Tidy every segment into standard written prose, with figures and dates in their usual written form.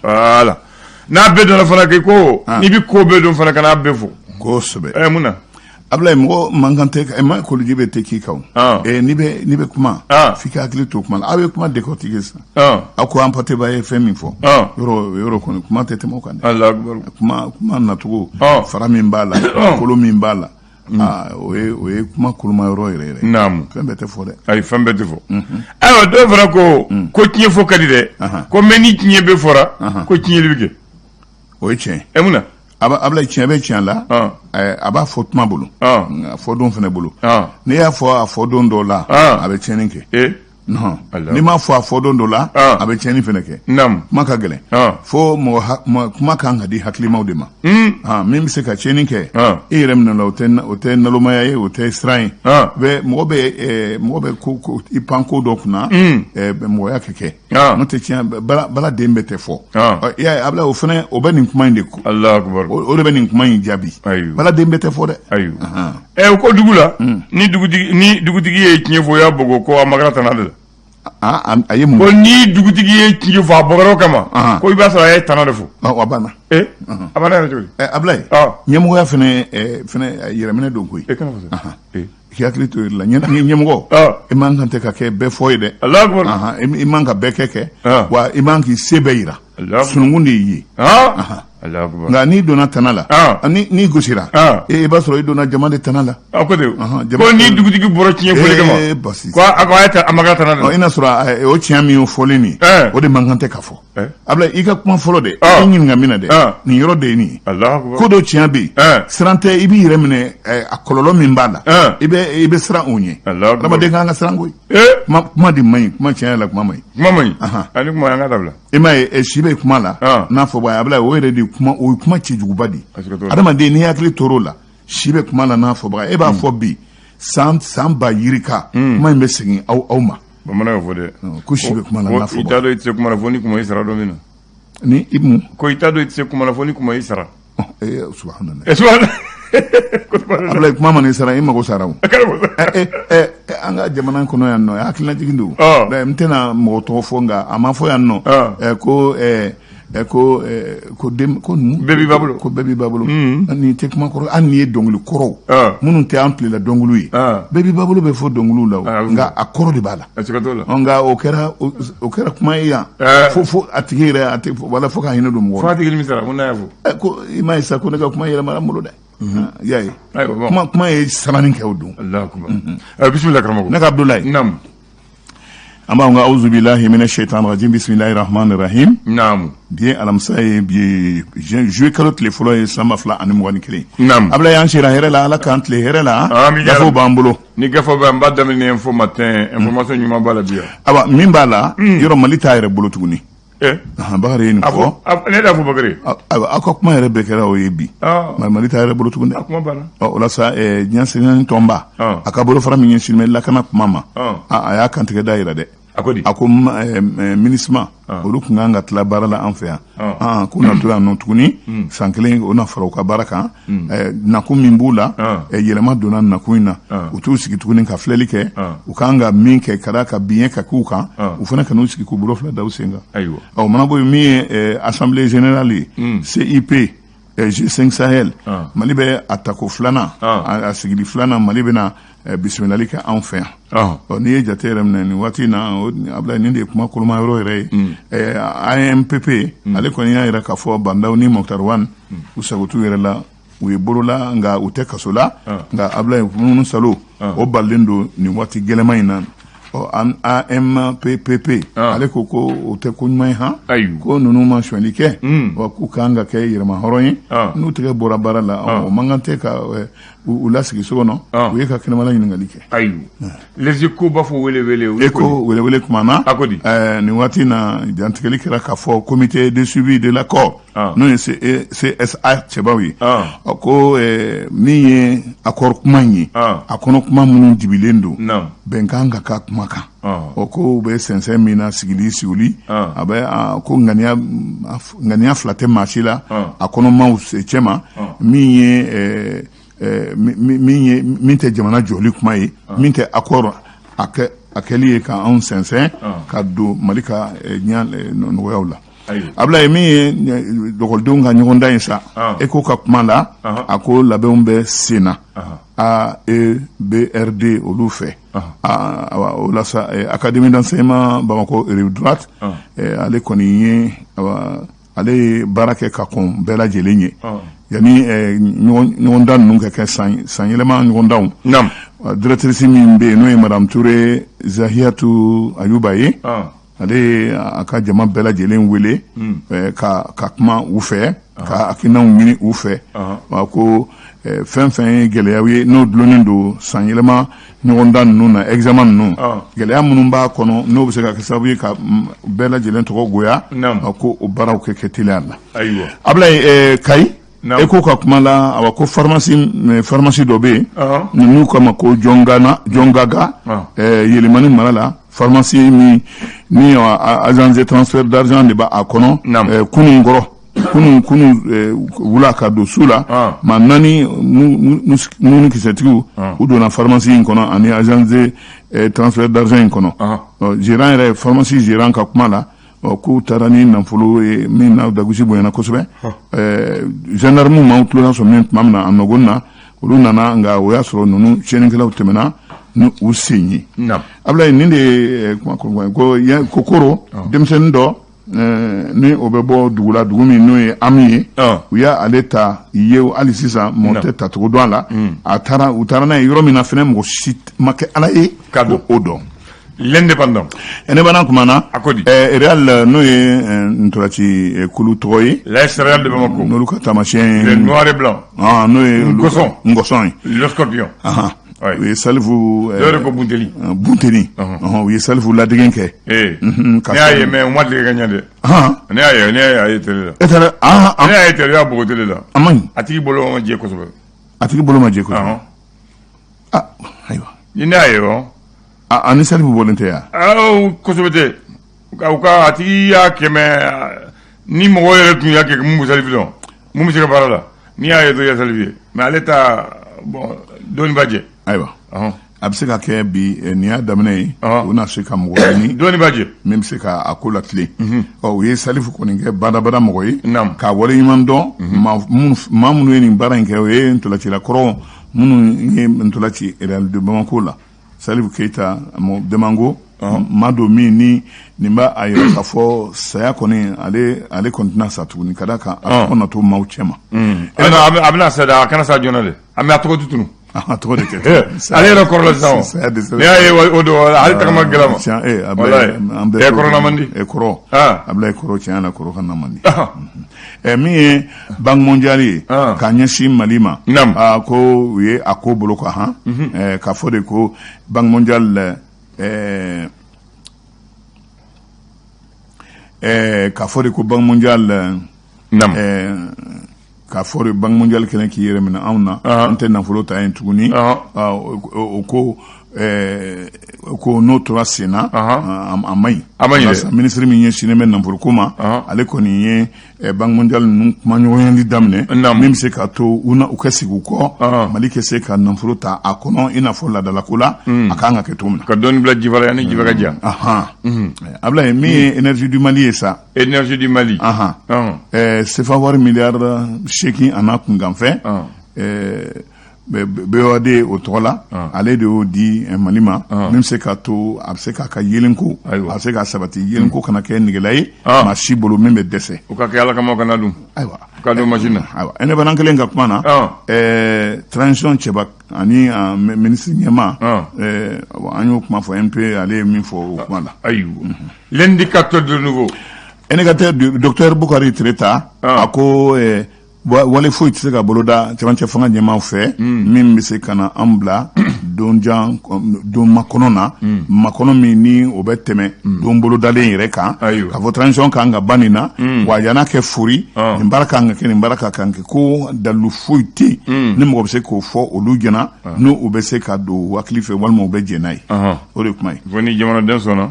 voilà n'a bɛɛ dɔn fana kɛ ko n'i bɛ ko bɛɛ dɔn fana kana bɛɛ fo kosɛbɛ mun na Ablaye mɔgɔ man kan tɛ ma koloji bɛ tɛ k'i kan n'i bɛ kuma f'i ka hakili to kuma la aw ye kuma décortiquer sisan aw ko Ampateba ye fɛn min fɔ yɔrɔ kɔni kuma tɛ tɛmɛ o kan dɛ kuma nacogo fara min b'a la kolo min b'a la o ye kuma koloma yɔrɔ yɛrɛ naamu fɛn bɛɛ tɛ fɔ dɛ ayi fɛn bɛɛ tɛ fɔ ayiwa dɔw fana ko tiɲɛ fɔ ka di dɛ ko mɛ ni tiɲɛ bɛ fɔra ko tiɲɛli bɛ kɛ o ye tiɲɛ mun na Ablaye tiɲɛ bɛ tiɲɛ la a b'a fɔ tuma bolo a fɔ don fana bolo n'i y'a fɔ a fɔ don dɔ la a bɛ tiɲɛni kɛ non n'i m'a fɔ a fɔ don dɔ la a bɛ tiɲɛni fana kɛ kuma ka gɛlɛn fo kuma kan ka di hakilimaw de ma min bɛ se ka tiɲɛni kɛ e yɛrɛ minɛ la o tɛ nalomaya ye o tɛ siran ye mɔgɔ bɛ ko i pan ko dɔ kunna mɔgɔya ka kɛ n'o tɛ tiɲɛ bala den bɛɛ tɛ fɔ y'a ye Ablaye o fana o bɛ nin kuma in de ko o de bɛ nin kuma in jaabi bala den bɛɛ tɛ fɔ dɛ o ko dugu la ni dugutigi ye tiɲɛ fɔ y'a bɔgɔ ko a magara tana de la a ye mun ko ni dugutigi ye tiɲɛ fɔ a bɔgɔrɔ kama ko i b'a sɔrɔ a ye tana de fɔ a banna a banna yɛrɛ cogo di Ablaye ɲɛmɔgɔya fɛnɛ yɛrɛminɛ don koyi k'i hakili to la ɲɛmɔgɔ i man kan tɛ ka kɛ bɛɛ fɔ ye dɛ i man ka bɛɛ kɛ wa i man k'i se bɛɛ yira sununkun de y'i ye nka n'i donna tana la n'i gosira i b'a sɔrɔ i donna jama de tana la ko ni dugutigi bɔra tiɲɛ fɔli kama ko a magara tana la i n'a sɔrɔ o tiɲɛ min fɔlen nin o de man kan tɛ ka fɔ Ablaye i ka kuma fɔlɔ dɛ i ɲininka min na dɛ nin yɔrɔ de ye nin ye ko dɔ tiɲɛ bɛ yen siran tɛ i b'i yɛrɛ minɛ a kɔlɔlɔ min b'a la i bɛ siran o ɲɛ adamaden kan ka siran koyi kuma de man ɲi kuma tiɲɛ la kuma man ɲi ani kuma y'an ka dabila i m'a ye si bɛ kuma la n'a fɔ Ablaye o yɛrɛ de o ye kuma cɛjuguba de adamaden n'i hakili tor'o la si bɛ kuma la n'a fɔbaga e b'a fɔ bi san ba yirika kuma in bɛ segin aw ma bamanan y'o fɔ dɛ ko si bɛ kuma la n'a fɔbaga i t'a dɔn i tɛ se kuma la fo ni kuma y'i sara don min na ni i mun ko i t'a dɔn i tɛ se kuma la fo ni kuma y'i sara subhanallah Ablaye kuma ma n'i sara i mago sara o an ka jamana kɔnɔ yan nɔ hakilinajigin don n tɛna mɔgɔ tɔgɔ fɔ nka a ma fɔ yan nɔ ko bɛɛ b'i ba bolo ni tɛ kuma kɔrɔ hali n'i ye dɔnkili kɔrɔ minnu tɛ an tilela dɔnkiliw ye bɛɛ b'i ba bolo bɛ fɔ dɔnkiliw la nka a kɔrɔ de b'a la nka o kɛra kuma ye yan fo a tigi yɛrɛ wala fo ka hinɛ don mɔgɔ fo a tigi nimisara mun n'a y'a fɔ ko i m'a ye sa ko ne ka kuma yɛlɛmara n bolo dɛ y'a ye kuma ye sabani kɛ o don bisimila karamɔgɔ ne ka Abdoulaye an b'an ka awuzu bilahi mina shaitanir rajim bismillahir rahmanir rahim bi alamisa ye bi juillet kalo tile fɔlɔ ye san 2021 Ablaye an sera hɛrɛ la ala k'an tile hɛrɛ la gafew b'an bolo ni gafew b'an b'a daminɛ info matin information ɲuman b'a la bi awa min b'a la yɔrɔ Mali t'a yɛrɛ bolo tuguni Bakari ye nin fɔ ne da fɔ Bakari aw ka kuma yɛrɛ bɛɛ kɛra o ye bi Mali t'a yɛrɛ bolo tuguni o la sa ɲɛnsɛnɛ tɔnba a ka bolofara min ɲɛsinnen bɛ lakana kuma ma a y'a kantigɛ da yira dɛ a ko MINUSMA olu tun kan ka tila baara la an fɛ yan k'u na to yan nɔ tuguni san kelen o na fara u ka baara kan nakun min b'u la yɛlɛma donna nakun in na u t'u sigi tuguni ka filɛli kɛ u kan ka min kɛ ka da ka biɲɛ ka k'u kan u fana ka n'u sigi k'u bolo fila da u sen kan ɔ mana bɔ yen min ye Assemblée Générale ye CIP G5 Sahel Mali bɛ a tako filanan a sigili filanan Mali bɛna bisimilali kɛ anw fɛ yan n'i ye jate yɛrɛ minɛ nin waati na Ablaye nin de ye kuma koloma yɔrɔ yɛrɛ ye ANPP ale kɔni y'a yɛrɛ k'a fɔ Bandaw ni Mokhtar Wane u sago t'u yɛrɛ la u ye bolola nka u tɛ kaso la nka Ablaye minnu salo o balilen don nin waati gɛlɛma in na AMPP ale ko o tɛ ko ɲuman ye ko ninnu ma sonyali kɛ wa k'u kan ka kɛ yɛrɛma hɔrɔn ye n'u tɛgɛ bɔra baara la o man kan tɛ ka u lasigi so kɔnɔ u ye ka kɛnɛmala ɲininkali kɛ les échos b'a fɔ welewele écho welewele kuma na nin waati na jantigɛli kɛra k'a fɔ comité de suivi de l'accord n'o ye CSA cɛbaw ye ko min ye accord kuma in ye a kɔnɔ kuma minnu dibilen don bɛnkan ka k'a kuma kan ko u bɛ sɛnsɛn min na sigili a bɛ ko ŋaniya fila tɛ maa si la a kɔnɔmaw cɛ ma min ye min tɛ jamana jɔli kuma ye min tɛ accord a kɛli ye ka anw sɛnsɛn ka don Mali ka nɔgɔyaw la Ablaye min dokɔlidenw ka ɲɔgɔndan in sa ECHO ka kuma la a ko labɛnw bɛ sen na AEBRD olu fɛ o la sa Académie d'enseignement Bamako rive droite ale kɔni ye ale ye baara kɛ ka kɔn bɛɛ lajɛlen ye yani ɲɔgɔndan ninnu ka kɛ san yɛlɛma ɲɔgɔndanw directrice min bɛ yen n'o ye Madame Touré Zahiyatu Ayuba ye ale a ka jama bɛɛ lajɛlen wele ka kuma u fɛ ka hakilinaw ɲini u fɛ ko fɛn fɛn ye gɛlɛyaw ye n'o dulonnen don san yɛlɛma ɲɔgɔndan ninnu na examen ninnu gɛlɛya minnu b'a kɔnɔ n'o bɛ se ka kɛ sababu ye ka bɛɛ lajɛlen tɔgɔ goya ko o baaraw kɛ teliya la Ablaye Kayi ECHO ka kuma la ko pharmacie dɔ bɛ yen n'u kama ko Jongaga Yelemani mara la pharmacie ni agence de transfert d'argent de b'a kɔnɔ kunun wula ka don su la ma naani minnu kisɛtigiw u donna pharmacie in kɔnɔ ani agence de transfert d'argent in kɔnɔ gérant yɛrɛ pharmacie gérant ka kuma la k'u taara ni nafolo ye min na dagosi bonyana kosɛbɛ gendarme m'aw tulola sɔrɔ min tuma min na a nɔgɔn na olu nana nka o y'a sɔrɔ ninnu tiɲɛnikɛlaw tɛmɛna ni u sen ye Ablaye nin de ye ko Koro denmisɛnnin dɔ ni o bɛ bɔ dugu la dugu min n'o ye Ami ye u y'a ale ta ye hali sisan mɔgɔ tɛ tacogo dɔn a la u taara n'a ye yɔrɔ min na fɛnɛ mɔgɔ si ma kɛ Ala ye ka don o dɔn l'indépendant indépendant kuma na Real n'o ye ntolaci kulu tɔgɔ ye l'AS Real de Bamako n'olu ka taamasiyɛn le noir et blanc n'o ye Ngɔsɔn ye le scorpion u ye Salifu ko Bunteni u ye Salifu ladegen kɛ ne y'a ye mais u ma deli ka ɲɛ dɛ ne y'a ye télé la ne y'a ye télé la bogo télé la a man ɲi a tigi bolo ma jɛ kosɛbɛ ayiwa ni ne y'a ye rɔ ani Salifu bɔlen tɛ yan kosɛbɛ tɛ u ka a tigi y'a kɛmɛ ni mɔgɔ yɛrɛ tun y'a kɛ mun bɛ Salifu dɔn mun bɛ se ka baara la n'i y'a ye dɔrɔn i ye Salifu ye mais ale ta bon dɔɔni b'a jɛ ayiwa a bɛ se ka kɛ bi nin y'a daminɛ ye u na se ka mɔgɔ ɲini dɔɔni b'a jɛ min bɛ se ka a ko latilen u ye Salifu kɔni kɛ badabada mɔgɔ ye k'a waleɲuman dɔn maa minnu ye nin baara in kɛ o ye ntolacilakɔrɔ minnu ye ntolaci Real de Bamako la Salifu Keita Demango maa dɔ min ni nin b'a a yɛrɛ k'a fɔ saya kɔni ale kɔni tɛna sa tuguni ka d'a kan a tɔgɔ na to maaw cɛ ma a bɛna sa dɛ a kana sa joona dɛ a mɛ a tɔgɔ tɛ tunu tɔgɔ de kɛ ale yɛrɛ kɔrɔla sisan ne y'a ye o don ale tagama gɛlɛn ma an bɛɛ kɔrɔ na man di kɔrɔ Ablaye kɔrɔ tiɲɛ na kɔrɔ ka na man di min ye Banque mondiale ye k'a ɲɛsin Mali ma ko u ye a ko bolo kan k'a fɔ de ko Banque mondiale k'a fɔ de ko Banque mondiale k'a fɔ de Banque mondiale kɛlen k'i yɛrɛ minɛ anw na an tɛ nafolo ta yen tuguni o ko n'o tora sen na a ma ɲi ministre min ɲɛsinnen bɛ nafoloko ma ale kɔni ye Banque mondiale ninnu kumaɲɔgɔnyali daminɛ min bɛ se k'a to u ka sigi u kɔ Mali ka se ka nafolo ta a kɔnɔ i n'a fɔ laadalako la a kan ka kɛ cogo min na ka dɔɔni bila jiba la yanni jiba ka ja Ablaye min ye énergie du Mali ye sa énergie du Mali CFA wari miliyari 8 a n'a kunkanfɛ BOAD o tɔgɔ la ale de y'o di Mali ma min bɛ se k'a to a bɛ se k'a ka yelenko a bɛ se k'a sabati yelenko kana kɛ negela ye maa si bolo min bɛ dɛsɛ o ka kɛ Ala kama o kana dun ayiwa ka don machine na ayiwa indépendant kelen ka kuma na transition cɛba ani ministre ɲɛma an y'o kuma fɔ MP ale ye min fɔ o kuma la ayiwa l'indicateur de nouveau indicateur docteur Bukari Tireta a ko wale foyi tɛ se ka boloda cɛmancɛ fanga ɲɛmaaw fɛ min bɛ se ka na an bila don makɔnɔ na makɔnɔ min ni o bɛ tɛmɛ don bolodalen yɛrɛ kan k'a fɔ transition kan ka ban nin na wa yan'a kɛ fori nin baara kan ka kɛ nin baara ka kan kɛ ko dalu foyi tɛ ni mɔgɔ bɛ se k'o fɔ olu ɲɛna n'u u bɛ se ka don hakili fɛ walima u bɛ jɛn n'a ye o de kuma ye fo ni jamanaden sɔnna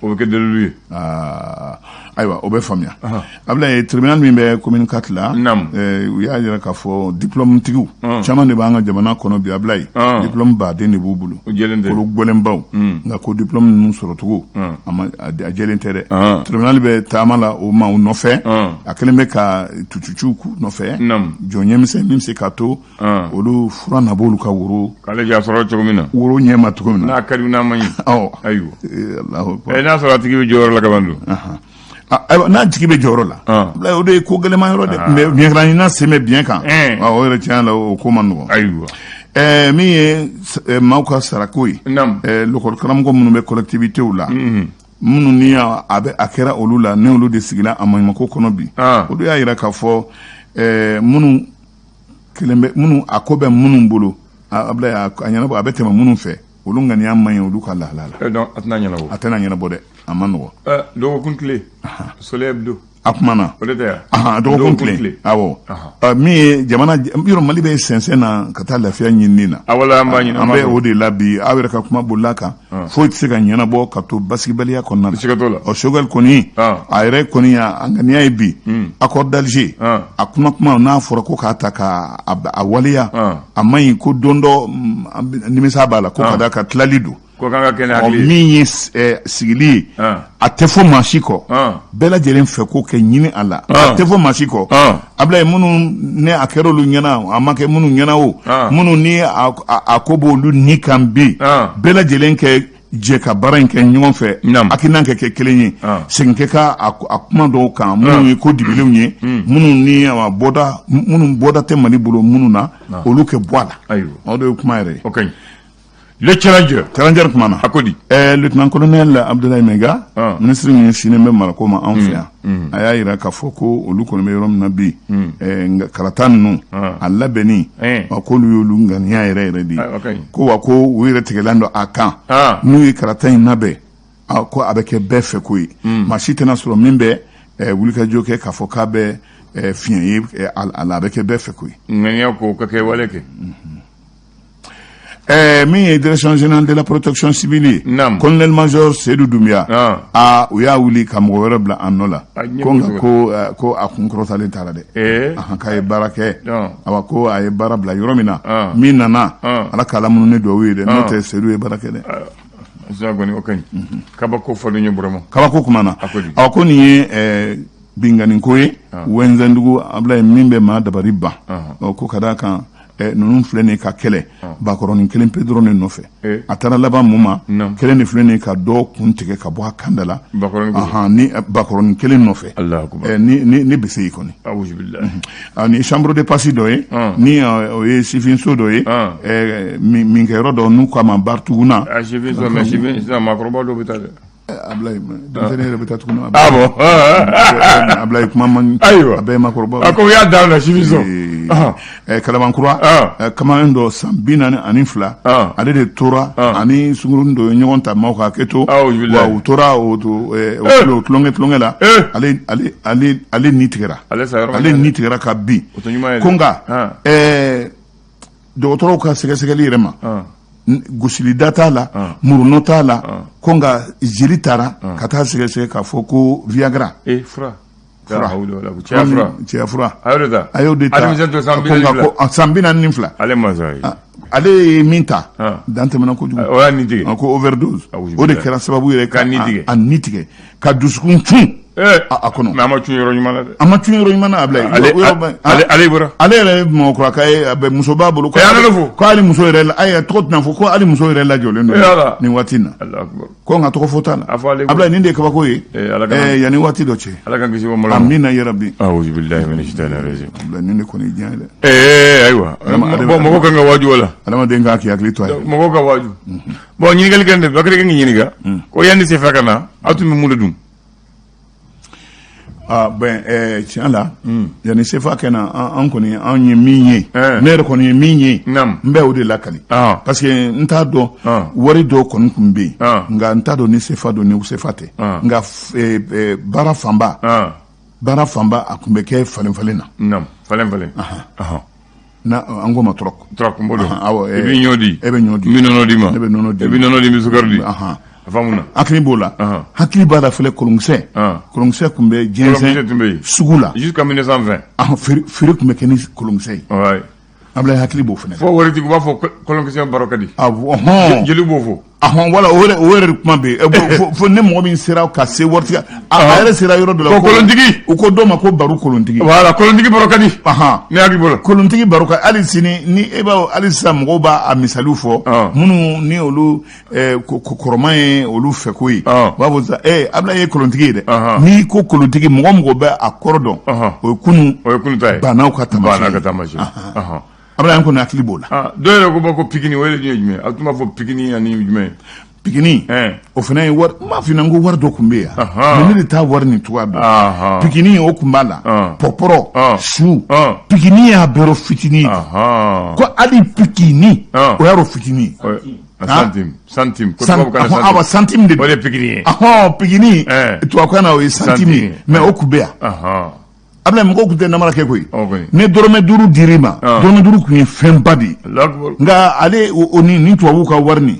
o bɛ kɛ dalilu ye ayiwa o bɛ faamuya Ablaye tribunal min bɛ commune 4 la u y'a jira k'a fɔ diplôme tigiw caman de b'an ka jamana kɔnɔ bi Ablaye diplôme baden de b'u bolo olu gɛlɛnbaw nka ko diplôme ninnu sɔrɔcogo a jɛlen tɛ dɛ tribunal bɛ taama la o ma u nɔfɛ a kɛlen bɛ ka tutuciw k'u nɔfɛ jɔn ɲɛmisɛn min bɛ se k'a to olu fura nab'olu ka woro k'ale ja sɔrɔ cogo min na woro ɲɛma cogo min na n'a ka di n'a man ɲi ayiwa n'a sɔrɔ a tigi bɛ jɔyɔrɔ la ka ban don n'a jigi bɛ jɔyɔrɔ la o de ye ko gɛlɛman yɔrɔ dɛ mais biɲɛkɛlaɲina sen bɛ biɲɛ kan o yɛrɛ tiɲɛ la o ko man nɔgɔn ayiwa min ye maaw ka sarako ye l'école karamɔgɔ minnu bɛ collectivitéw la minnu ni a kɛra olu la ni olu de sigila a maɲumako kɔnɔ bi o de y'a jira k'a fɔ minnu a ko bɛ minnu bolo Ablaye a ɲɛnabɔ a bɛ tɛmɛ minnu fɛ olu ŋaniya man ɲi olu ka lahala la a tɛna ɲɛnabɔ dɛ a ma nɔgɔ dɔgɔkun tile soleil hebdo a kumana o de tɛ dɔgɔkun tile awɔ min ye jamana yɔrɔ Mali bɛ sɛnsɛn na ka taa lafiya ɲinini na an bɛ o de la bi aw yɛrɛ ka kuma bolila kan foyi tɛ se ka ɲɛnabɔ ka to basigibaliya kɔnɔna na Choguel kɔni a yɛrɛ kɔni a ŋaniya ye bi accord d'Alger a kuma n'a fɔra ko k'a ta ka a waleya a man ɲi ko don dɔ nimisa b'a la ko ka da ka tilali don min ye sigili ye a tɛ fɔ maa si kɔ bɛɛ lajɛlen fɛ ko kɛ ɲini a la a tɛ fɔ maa si kɔ Ablaye minnu ne a kɛra olu ɲɛna a ma kɛ minnu ɲɛna o minnu ni a ko b'olu ni kan bi bɛɛ lajɛlen kɛ jɛ ka baara in kɛ ɲɔgɔn fɛ hakilina kɛ kelen ye segin kɛ ka a kuma dɔw kan minnu ye ko dibilenw ye minnu ni minnu bɔda tɛ Mali bolo minnu na olu kɛ bɔ a la o de ye kuma yɛrɛ ye. Le Challenger kumana a ko di lieutenant colonel Abdoulaye Mega ministre min sinen bɛ marako ma an fɛ yan a y'a jira k'a fɔ ko olu kɔni bɛ yɔrɔ min na bi karata ninnu a labɛnni k'olu y'olu ŋaniya yɛrɛ de ko wa ko u yɛrɛ tigɛlan dɔ a kan n'u ye karata in labɛn ko a bɛ kɛ bɛɛ fɛ ko ye maa si tɛna sɔrɔ min bɛ wulikajɔ kɛ k'a fɔ k'a bɛ fiɲɛ ye a la a bɛ kɛ bɛɛ fɛ ko ye ŋaniya ko ka kɛ wale kɛ min ye direction générale de la protection civile colonel major Seydou Doumbia u y'a wuli ka mɔgɔ wɛrɛ bila an nɔ la ko a kun kɔrɔtalen taara dɛ k'a ye baara kɛ ko a ye baara bila yɔrɔ min na min nana Ala k'Ala minnu ni duwawu ye dɛ n'o tɛ Seydou ye baara kɛ dɛ kabako fɔlen ye burama kabako kumana ko nin ye binganiko ye Wɛnzɛndugu Ablaye min bɛ maa dabari ban ko ka d'a kan ninnu filɛ nin ka kɛlɛ bakɔrɔnin kelen pe dɔrɔn de nɔfɛ a taara laban mun ma kelen de filɛ nin ka dɔ kun tigɛ ka bɔ a kanda la ni bakɔrɔnin kelen nɔfɛ ni bɛ se i kɔni ni chambre de passe dɔ ye ni o ye sifinso dɔ ye min kɛyɔrɔ dɔ n'u k'a ma Bartuguna maakɔrɔba dɔ bɛ taa dɛ Ablaye denmisɛnnin yɛrɛ bɛ taa tuguni Ablaye kuma man a bɛɛ ye maakɔrɔba a ko u y'a da la sifinso Kalabankura kamalen dɔ san 42 ale de tora ani sunkurunin dɔ ye ɲɔgɔn ta maaw ka hakɛ to wa u tora o tulonkɛ la ale ni tigɛra ka bin ko nka dɔgɔtɔrɔw ka sɛgɛsɛgɛli yɛrɛ ma gosilida t'a la murunɔ t'a la ko nka jeli taara ka taa sɛgɛsɛgɛ k'a fɔ ko Viagra cɛya fura a y'o de ta san 42 ale ye min ta dan tɛmɛna kojugu ko overdose o de kɛra sababu yɛrɛ ka a ni tigɛ ka dusukun cun a kɔnɔ mais a ma cun yɔrɔ ɲuman na dɛ a ma cun yɔrɔ ɲuman na Ablaye ale yɛrɛ ye Bamakɔka ye muso b'a bolo ko hali muso yɛrɛ tɔgɔ tɛna fɔ ko hali muso yɛrɛ lajɔlen don nin waati in na ko nka tɔgɔ fɔ t'a la Ablaye nin de ye kabako ye yanni waati dɔ cɛ amina yarabi a'udhu billahi minash shaitanir rajim Ablaye nin de kɔni ye diɲɛ dɛ ayiwa bon mɔgɔ kan ka waaju o la adamaden k'a k'i hakili to a ye mɔgɔ ka waaju bon ɲininkali kɛ ne Bakary kan k'i ɲininka ko yanni Sefa ka na aw tun bɛ mun de dun tiɲɛ la yanni Sefa kɛ na an kɔni an ye min ye ne yɛrɛ kɔni ye min ye n bɛ o de lakali parce que n t'a dɔn wari dɔw kɔni tun bɛ yen nka n t'a dɔn ni Sefa don ni Sefa tɛ nka baara fanba a tun bɛ kɛ falen-falen na falen-falen na an ko ma trɔk n bolo i bɛ ɲɔ di e bɛ ɲɔ di n bɛ nɔnɔ di ma ne bɛ nɔnɔ di i bɛ nɔnɔ di n bɛ sukaro di hakili b'o la hakili b'a la fɛlɛ kolonkisɛ tun bɛ jɛnsɛn sugu la jusqu'en 1920 feere tun bɛ kɛ ni kolonkisɛ ye Ablaye hakili b'o fɛnɛ fo waritigi b'a fɔ kolonkisɛ baro ka di jeli b'o fɔ wala o yɛrɛ kuma bɛ fo ne mɔgɔ min sera ka se waritigi a yɛrɛ sera yɔrɔ dɔ la ko kolontigi u ko dɔ ma ko baro kolontigi voilà kolontigi baro ka di ne hakili b'o la kolontigi baro ka hali sini ni e b'a hali sisan mɔgɔw b'a misaliw fɔ minnu ni olu kɔrɔma ye olu fɛ ko ye b'a fɔ sisan Ablaye ye kolontigi ye dɛ n'i ko kolontigi mɔgɔ bɛ a kɔrɔ dɔn o ye kunu ta ye banaw ka taamasiyɛn Ablaye kɔni hakili b'o la dɔw yɛrɛ ko ko pikini o ye jumɛn a tun b'a fɔ pikini ani jumɛn pikini o fana ye wari m'a f'i ɲɛna ko wari dɔ tun bɛ yan mais ne de t'a wari nin cogoya dɔn pikini o tun b'a la pɔpɔrɔ su pikini y'a bɛrɛ fitinin ko hali pikini o y'a dɔn fitinin centime centime de o de pikini ye pikini tubabukan na o ye centime mais o tun bɛ yan Ablaye mɔgɔw tun tɛ namara kɛ koyi ne dɔrɔmɛ 5 dir'i ma dɔrɔmɛ 5 tun ye fɛnba de ye nka ale o ni tubabuw ka wari nin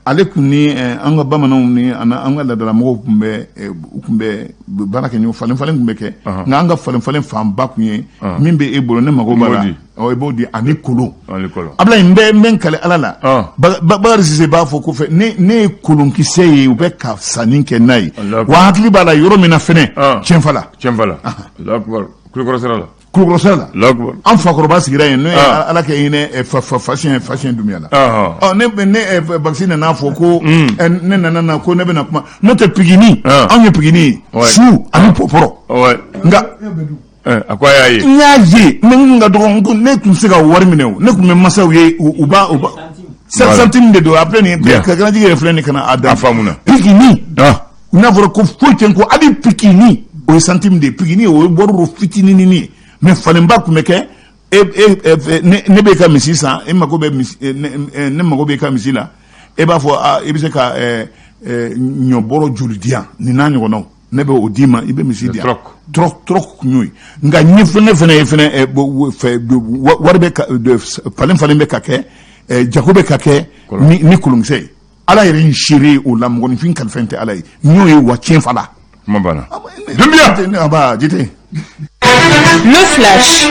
ale tun ni an ka bamananw ni an ka ladala mɔgɔw tun bɛ baara kɛ ɲɔgɔn falen tun bɛ kɛ nka an ka falen fanba tun ye min bɛ e bolo ne mago b'a la i b'o di ani kolon Ablaye n bɛ kale ala la Bakari Sise b'a fɔ ko fɛ ne ye kolonkisɛ ye u bɛ ka sanni kɛ n'a ye wa hakili b'a la yɔrɔ min na fɛnɛ tiɲɛfala Kulukɔrɔ sira la an fakɔrɔba sigira yen n'o ye ala kɛ hinɛ fasiyɛn Dumbuya la ne Bakisi nana fɔ ko ne nana ko ne bɛna kuma n'o tɛ pikini anw ye pikini su ani pɔpɔrɔ nka a ko a y'a ye n y'a ye ne ka dɔgɔ ne tun se ka wari minɛ o ne tun bɛ masaw ye u b'a centime de don après nin kakanji yɛrɛ filɛ nin kana a da faamuna pikini n'a fɔra ko foyi tɛ ko hali pikini o ye centime de pikini o ye wari fitinin ye mais falenba tun bɛ kɛ ne bɛ ka misi san ne mago bɛ ka misi la e b'a fɔ i bɛ se ka ɲɔbɔrɔ joli di yan nin n'a ɲɔgɔnnaw ne bɛ o d'i ma i bɛ misi di yan trɔk kun y'o ye nka ne fana ye wari bɛ falen bɛ ka kɛ jago bɛ ka kɛ ni kolonkisɛ ye ala yɛrɛ in seere o la mɔgɔninfin kalifɛn tɛ ala ye n'o ye wa tiɲɛ fala kuma banna Dumbuya Le flash.